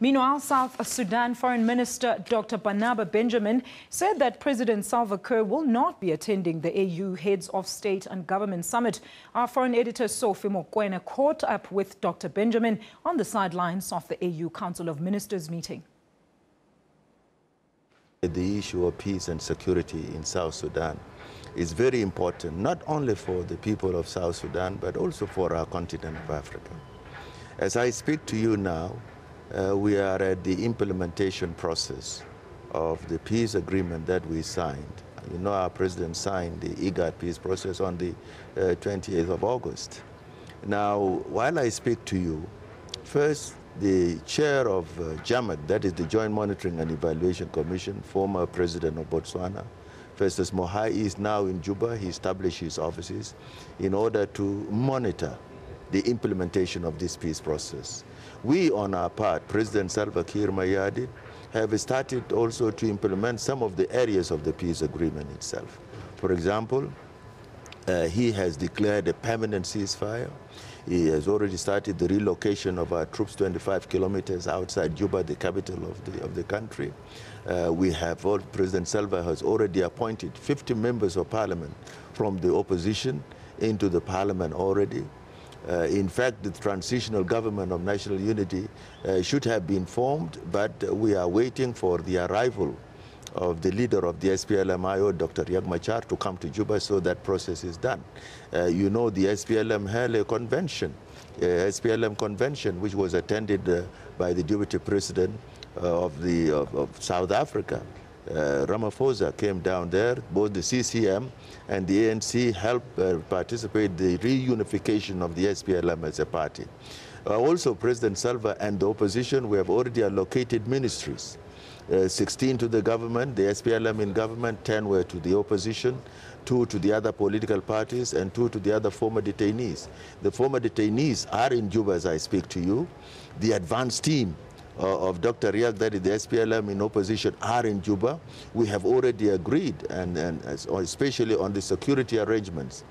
Meanwhile, South Sudan Foreign Minister Dr. Barnaba Benjamin said that President Salva Kiir will not be attending the AU Heads of State and Government Summit. Our foreign editor Sophie Mokoena caught up with Dr. Benjamin on the sidelines of the AU Council of Ministers meeting. The issue of peace and security in South Sudan is very important, not only for the people of South Sudan, but also for our continent of Africa. As I speak to you now, we are at the implementation process of the peace agreement that we signed. You know, our president signed the IGAD peace process on the 28th of August. Now, while I speak to you, first, the chair of JAMAC, that is the Joint Monitoring and Evaluation Commission, former president of Botswana, Festus Mogae, is now in Juba. He established his offices in order to monitor the implementation of this peace process. We, on our part, President Salva Kiir have started also to implement some of the areas of the peace agreement itself. For example, he has declared a permanent ceasefire. He has already started the relocation of our troops 25 kilometers outside Juba, the capital of the country. President Salva has already appointed 50 members of parliament from the opposition into the parliament already. In fact, the transitional government of national unity should have been formed, but we are waiting for the arrival of the leader of the SPLM-IO, Dr. Riek Machar, to come to Juba so that process is done. You know, the SPLM held a convention, SPLM convention, which was attended by the deputy president of South Africa. Ramaphosa came down there. Both the CCM and the ANC helped participate in the reunification of the SPLM as a party. Also, President Salva and the opposition, we have already allocated ministries. 16 to the government, the SPLM in government, 10 were to the opposition, 2 to the other political parties, and 2 to the other former detainees. The former detainees are in Juba as I speak to you. The advanced team of Dr. Riek, that is the SPLM in opposition, are in Juba. We have already agreed, and especially on the security arrangements,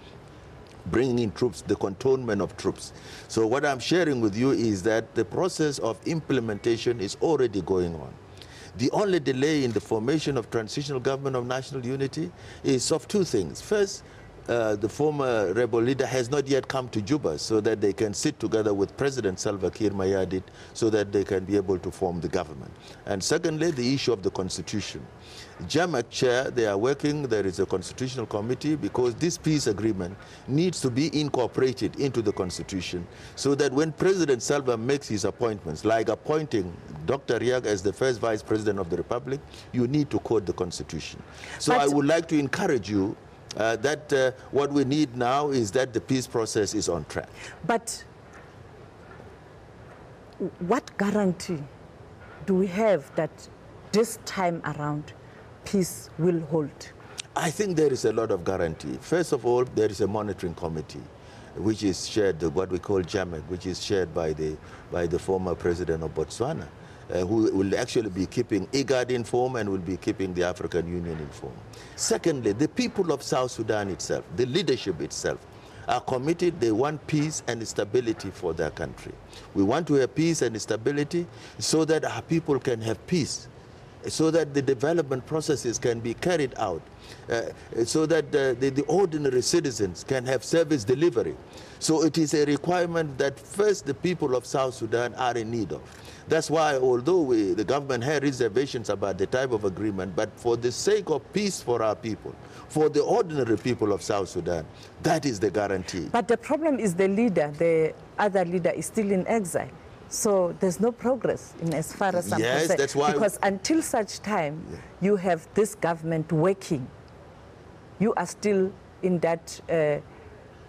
bringing in troops, the cantonment of troops. So what I'm sharing with you is that the process of implementation is already going on. The only delay in the formation of transitional government of national unity is of two things. First, the former rebel leader has not yet come to Juba so that they can sit together with President Salva Kiir so that they can be able to form the government. And secondly, the issue of the constitution. JAMAC chair, they are working, there is a constitutional committee because this peace agreement needs to be incorporated into the constitution so that when President Salva makes his appointments, like appointing Dr. Riek as the first vice president of the republic, you need to quote the constitution. So I would like to encourage you that what we need now is that the peace process is on track. But what guarantee do we have that this time around peace will hold? I think there is a lot of guarantee. First of all, there is a monitoring committee, which is shared, what we call JAMAC, which is shared by the former president of Botswana, who will actually be keeping IGAD informed and will be keeping the African Union informed. Secondly, the people of South Sudan itself, the leadership itself, are committed. They want peace and stability for their country. We want to have peace and stability so that our people can have peace, so that the development processes can be carried out, so that the ordinary citizens can have service delivery. So it is a requirement that first the people of South Sudan are in need of. That's why, although the government had reservations about the type of agreement, but for the sake of peace for our people, for the ordinary people of South Sudan, that is the guarantee. But the problem is the other leader is still in exile. So there's no progress in as far as I'm concerned. Yes, that's why. Because until such time, you have this government working, you are still in that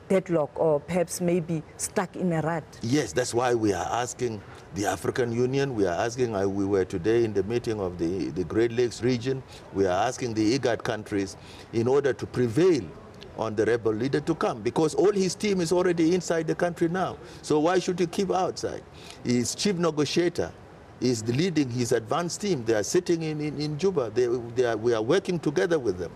deadlock or perhaps maybe stuck in a rut. Yes, that's why we are asking the African Union, we are asking, we were today in the meeting of the Great Lakes region, we are asking the IGAD countries in order to prevail on the rebel leader to come, because all his team is already inside the country now. So why should he keep outside? His chief negotiator is leading his advanced team. They are sitting in Juba. We are working together with them.